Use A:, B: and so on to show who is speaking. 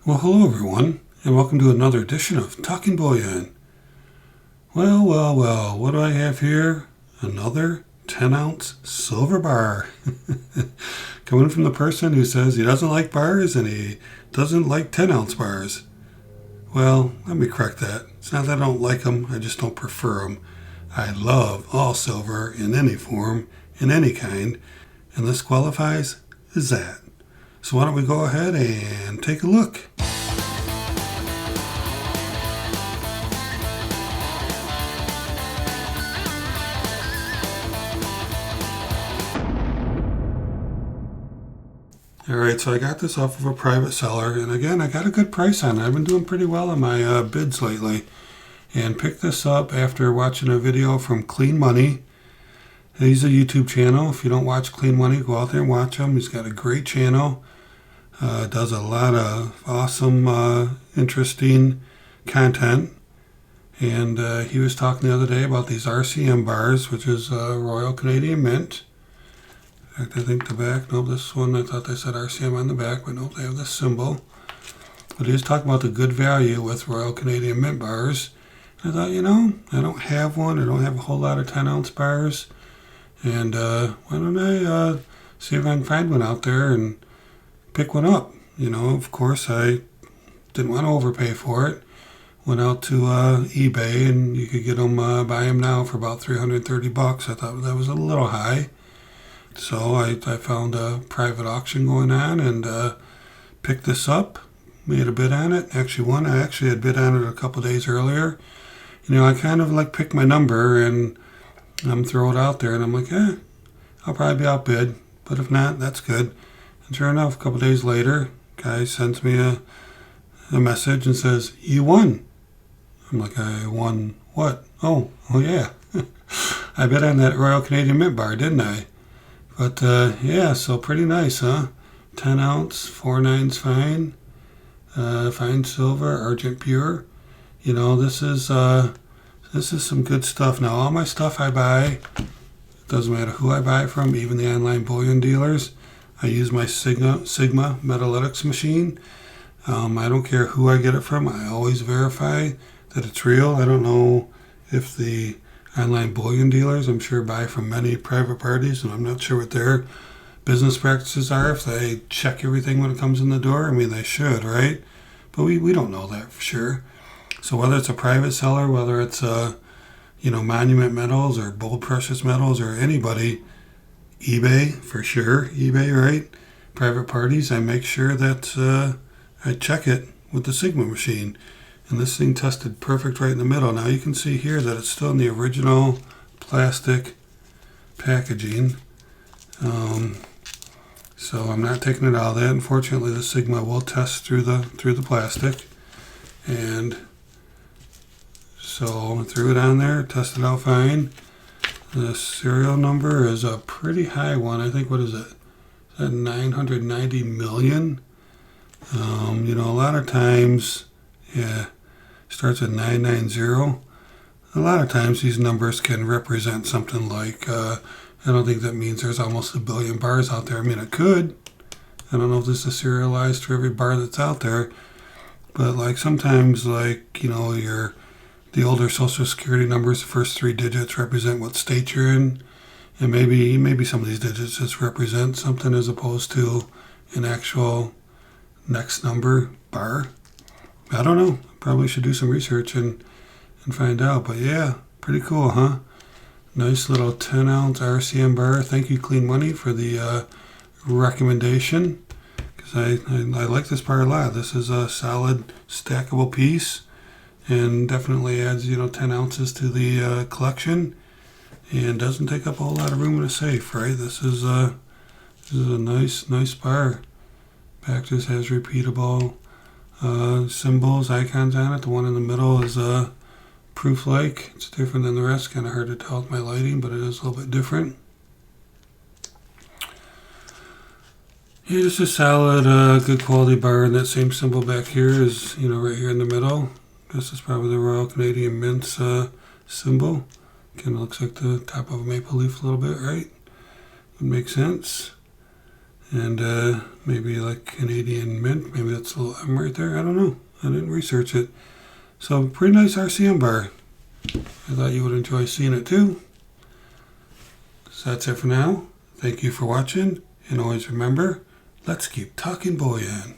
A: Well, hello everyone, and welcome to another edition of Talking Bullion. Well, what do I have here? Another 10-ounce silver bar. Coming from the person who says he doesn't like bars and he doesn't like 10-ounce bars. Well, let me correct that. It's not that I don't like them, I just don't prefer them. I love all silver in any form, in any kind, and this qualifies as that. So why don't we go ahead and take a look. Alright, so I got this off of a private seller, and again, I got a good price on it. I've been doing pretty well on my bids lately. And picked this up after watching a video from Clean Money. He's a YouTube channel. If you don't watch Clean Money, go out there and watch him. He's got a great channel. Does a lot of awesome, interesting content. And he was talking the other day about these RCM bars, which is Royal Canadian Mint. In fact, I think the back, no, this one, I thought they said RCM on the back, but no, they have this symbol. But he was talking about the good value with Royal Canadian Mint bars. And I thought, I don't have one. I don't have a whole lot of 10-ounce bars. And why don't I see if I can find one out there and pick one up. Of course, I didn't want to overpay for it. Went out to eBay, and you could get them, buy them now for about $330. I thought that was a little high. So I found a private auction going on and picked this up, made a bid on it. Actually won. I actually had bid on it a couple days earlier. I kind of like pick my number and I'm throw it out there, and I'm like, I'll probably be outbid, but if not, that's good. And sure enough, a couple days later, guy sends me a message and says, "You won." I'm like, "I won what?" Oh yeah. I bid on that Royal Canadian Mint bar, didn't I? But so pretty nice, huh? 10 ounce, 4/9 fine, fine silver, argent pure. This is some good stuff. Now, all my stuff I buy, doesn't matter who I buy it from, even the online bullion dealers. I use my Sigma Metalytics machine. I don't care who I get it from. I always verify that it's real. I don't know if the online bullion dealers, I'm sure, buy from many private parties, and I'm not sure what their business practices are, if they check everything when it comes in the door. I mean, they should, right? But we don't know that for sure. So whether it's a private seller, whether it's Monument Metals or Bold Precious Metals or anybody, eBay for sure, eBay, right? Private parties, I make sure that I check it with the Sigma machine. And this thing tested perfect right in the middle. Now you can see here that it's still in the original plastic packaging. So I'm not taking it out of that. Unfortunately, the Sigma will test through the plastic. And so I threw it on there, tested out fine. The serial number is a pretty high one. I think, what is it? Is that 990 million? A lot of times, starts at 990. A lot of times these numbers can represent something like, I don't think that means there's almost a billion bars out there. I mean, it could. I don't know if this is serialized for every bar that's out there. But like sometimes, the older social security numbers, the first 3 digits represent what state you're in. And maybe some of these digits just represent something as opposed to an actual next number bar. I don't know. Probably should do some research and find out. But yeah, pretty cool, huh? Nice little 10-ounce RCM bar. Thank you, Clean Money, for the recommendation. Because I like this bar a lot. This is a solid, stackable piece. And definitely adds, 10 ounces to the collection. And doesn't take up a whole lot of room in a safe, right? This is a nice bar. Back just has repeatable symbols, icons on it. The one in the middle is proof-like. It's different than the rest. Kind of hard to tell with my lighting, but it is a little bit different. Yeah, just a solid, good quality bar. And that same symbol back here is, right here in the middle. This is probably the Royal Canadian Mint's symbol. Kind of looks like the top of a maple leaf a little bit, right? Would make sense. And maybe like Canadian mint. Maybe that's a little M right there. I don't know. I didn't research it. So pretty nice RCM bar. I thought you would enjoy seeing it too. So that's it for now. Thank you for watching. And always remember, let's keep talking bullion.